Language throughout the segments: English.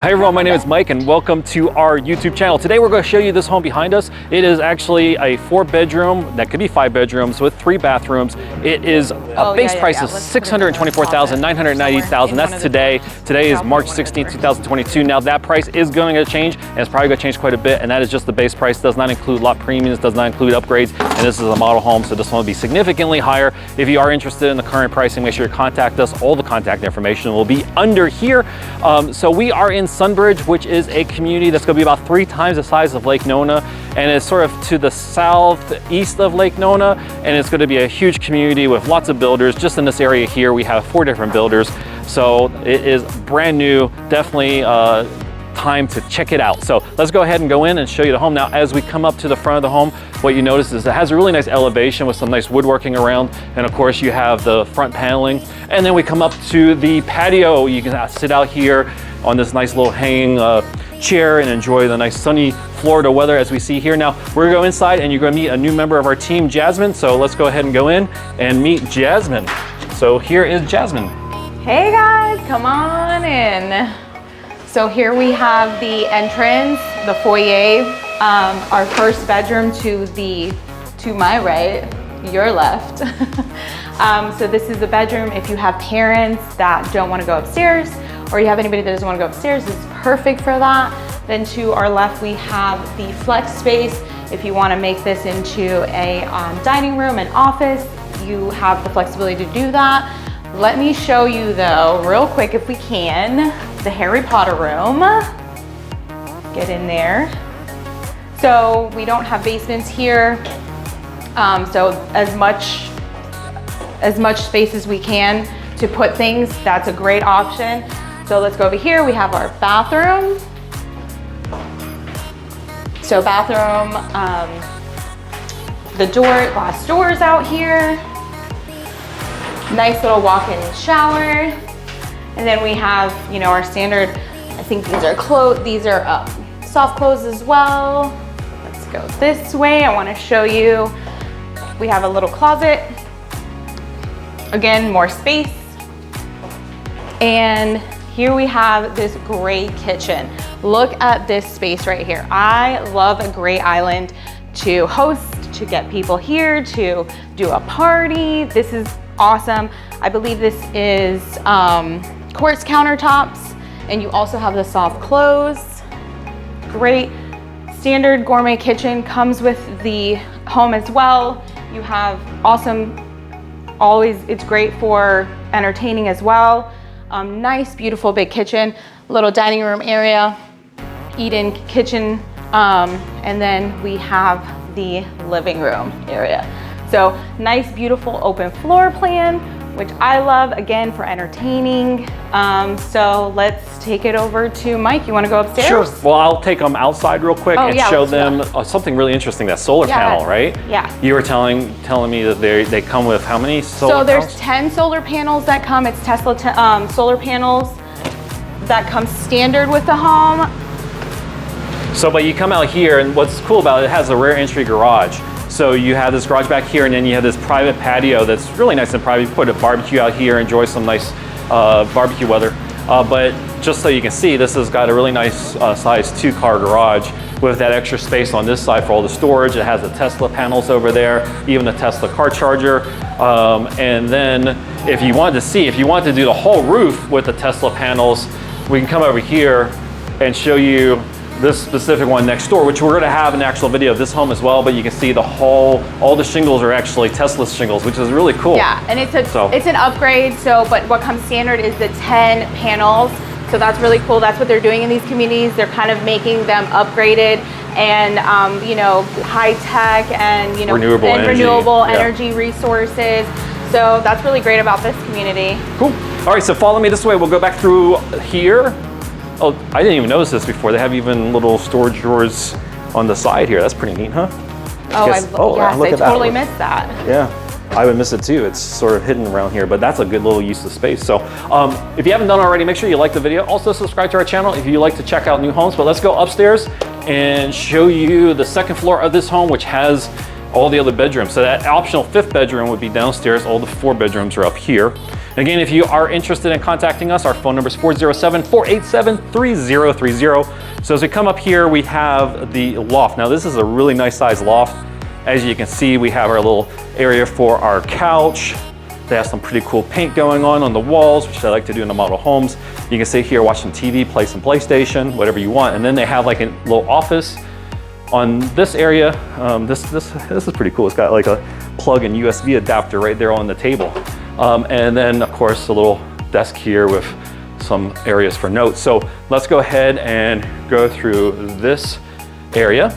Hi everyone, my name is Mike and welcome to our YouTube channel. Today we're going to show you this home behind us. It is actually a 4-bedroom, that could be 5 bedrooms with 3 bathrooms. It is a base price of $624,990. That's today. Today is March 16th, 2022. Now that price is going to change and it's probably going to change quite a bit, and that is just the base price. Does not include lot premiums, does not include upgrades, and this is a model home, so this one will be significantly higher. If you are interested in the current pricing, make sure you contact us. All the contact information will be under here. So we are in Sunbridge, which is a community that's going to be about 3 times the size of Lake Nona, and it's sort of to the southeast of Lake Nona, and it's going to be a huge community with lots of builders. Just in this area here we have 4 different builders, so it is brand new. Definitely time to check it out. So let's go ahead and go in and show you the home. Now as we come up to the front of the home, what you notice is it has a really nice elevation with some nice woodworking around, and of course you have the front paneling, and then we come up to the patio. You can sit out here on this nice little hanging chair and enjoy the nice sunny Florida weather as we see here. Now we're gonna go inside and you're gonna meet a new member of our team, Jasmine. So let's go ahead and go in and meet Jasmine. So here is Jasmine. Hey guys, come on in. So here we have the entrance, the foyer, our first bedroom to my right, your left. So this is the bedroom. If you have parents that don't want to go upstairs, or you have anybody that doesn't want to go upstairs, this is perfect for that. Then to our left, we have the flex space. If you want to make this into a dining room and office, you have the flexibility to do that. Let me show you though, real quick if we can, the Harry Potter room. Get in there. So we don't have basements here. So as much space as we can to put things, that's a great option. So let's go over here. We have our bathroom. So bathroom, the glass doors out here. Nice little walk-in shower. And then we have, you know, our standard, I think these are soft clothes as well. Let's go this way. I want to show you, we have a little closet. Again, more space. And here we have this great kitchen. Look at this space right here. I love a great island to host, to get people here, to do a party. This is awesome. I believe this is quartz countertops, and you also have the soft clothes. Great standard gourmet kitchen comes with the home as well. You have awesome, it's great for entertaining as well. Nice, beautiful big kitchen, little dining room area, eat-in kitchen, and then we have the living room area. So nice, beautiful open floor plan, which I love, again, for entertaining. So let's take it over to Mike. You wanna go upstairs? Sure, well, I'll take them outside real quick and show them something really interesing, that solar panel, right? Yeah. You were telling me that they come with how many solar panels? So there's 10 solar panels that come. It's Tesla solar panels that come standard with the home. So, but you come out here, and what's cool about it has a rear entry garage. So you have this garage back here, and then you have this private patio that's really nice and private. You put a barbecue out here, enjoy some nice barbecue weather. But just so you can see, this has got a really nice size 2-car garage with that extra space on this side for all the storage. It has the Tesla panels over there, even the Tesla car charger. And then if you wanted to do the whole roof with the Tesla panels, we can come over here and show you this specific one next door, which we're going to have an actual video of this home as well, but you can see all the shingles are actually Tesla shingles, which is really cool. Yeah, and it's an upgrade, but what comes standard is the 10 panels, so that's really cool. That's what they're doing in these communities. They're kind of making them upgraded and you know, high tech and, you know, renewable energy resources. So that's really great about this community. Cool. All right, so follow me this way. We'll go back through here. Oh, I didn't even notice this before. They have even little storage drawers on the side here. That's pretty neat, huh? Yes, I totally missed that. Yeah, I would miss it too. It's sort of hidden around here, but that's a good little use of space. So if you haven't done already, make sure you like the video. Also subscribe to our channel if you like to check out new homes. But let's go upstairs and show you the 2nd floor of this home, which has all the other bedrooms. So that optional 5th bedroom would be downstairs. All the 4 bedrooms are up here. Again, if you are interested in contacting us, our phone number is 407-487-3030. So as we come up here, we have the loft. Now this is a really nice size loft. As you can see, we have our little area for our couch. They have some pretty cool paint going on the walls, which I like to do in the model homes. You can sit here, watch some TV, play some PlayStation, whatever you want. And then they have like a little office on this area. This is pretty cool. It's got like a plug and USB adapter right there on the table. And then of course a little desk here with some areas for notes. So let's go ahead and go through this area.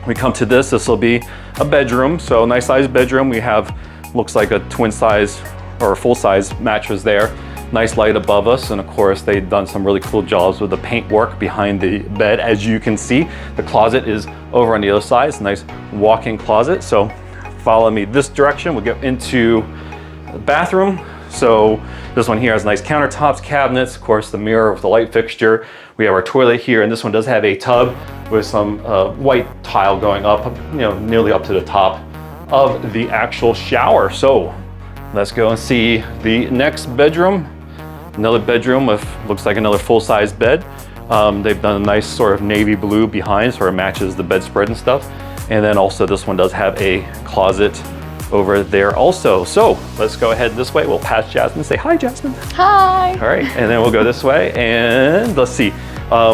We come to this will be a bedroom. So nice size bedroom. We have, looks like a twin size or a full size mattress there. Nice light above us. And of course they've done some really cool jobs with the paint work behind the bed. As you can see, the closet is over on the other side. It's a nice walk-in closet. So follow me this direction. We'll get into the bathroom. So this one here has nice countertops, cabinets, of course the mirror with the light fixture. We have our toilet here, and this one does have a tub with some white tile going up, nearly up to the top of the actual shower. So let's go and see the next bedroom. Another bedroom with, looks like another full-size bed. They've done a nice sort of navy blue behind, sort of matches the bedspread and stuff. And then also this one does have a closet over there also. So let's go ahead this way. We'll pass Jasmine. Say hi, Jasmine. Hi. All right, and then we'll go this way, and let's see.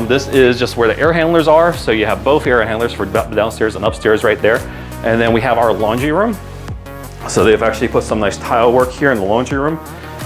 This is just where the air handlers are. So you have both air handlers for downstairs and upstairs right there. And then we have our laundry room. So they've actually put some nice tile work here in the laundry room.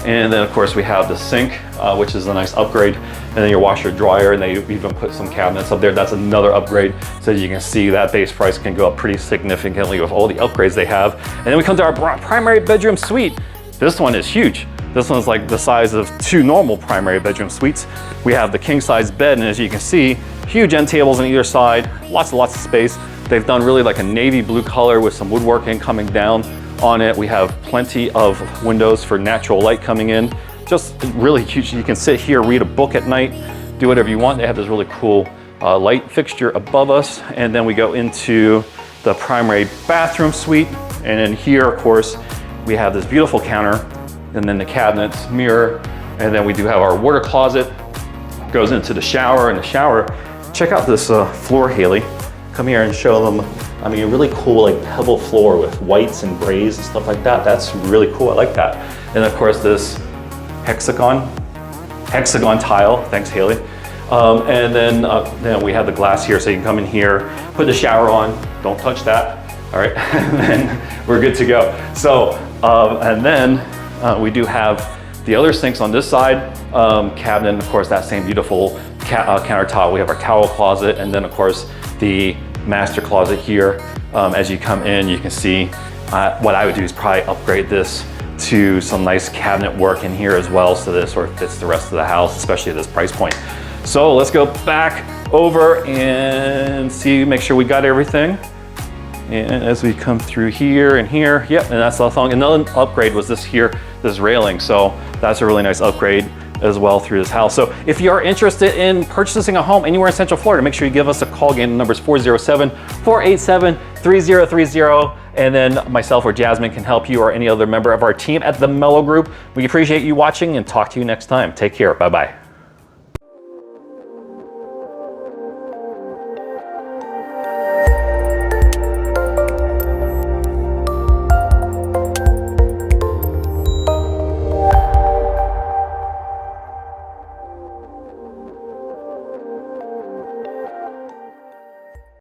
And then of course we have the sink, which is a nice upgrade. And then your washer dryer, and they even put some cabinets up there. That's another upgrade. So you can see that base price can go up pretty significantly with all the upgrades they have. And then we come to our primary bedroom suite. This one is huge. This one's like the size of 2 normal primary bedroom suites. We have the king size bed, and as you can see, huge end tables on either side, lots of space. They've done really like a navy blue color with some woodworking coming down on it. We have plenty of windows for natural light coming in. Just really huge. You can sit here, read a book at night, do whatever you want. They have this really cool light fixture above us. And then we go into the primary bathroom suite. And then here, of course, we have this beautiful counter, and then the cabinets, mirror, and then we do have our water closet. Goes into the shower, and the shower, check out this floor, Haley. Come here and show them, I mean, a really cool like pebble floor with whites and grays and stuff like that. That's really cool, I like that. And of course this hexagon tile, thanks Haley. And then we have the glass here, so you can come in here, put the shower on, don't touch that, all right, and then we're good to go. So, and then we do have the other sinks on this side, cabinet, and of course that same beautiful countertop. We have our towel closet, and then of course the master closet here. As you come in, you can see what I would do is probably upgrade this to some nice cabinet work in here as well, so that it sort of fits the rest of the house, especially at this price point. So let's go back over and see, make sure we got everything. And as we come through here and here, yep, and that's the thing. Another upgrade was this here, this railing. So that's a really nice upgrade as well through this house. So if you are interested in purchasing a home anywhere in Central Florida, make sure you give us a call. Again, the number is 407-487-3030. And then myself or Jasmine can help you, or any other member of our team at the MELLO Group. We appreciate you watching and talk to you next time. Take care. Bye-bye.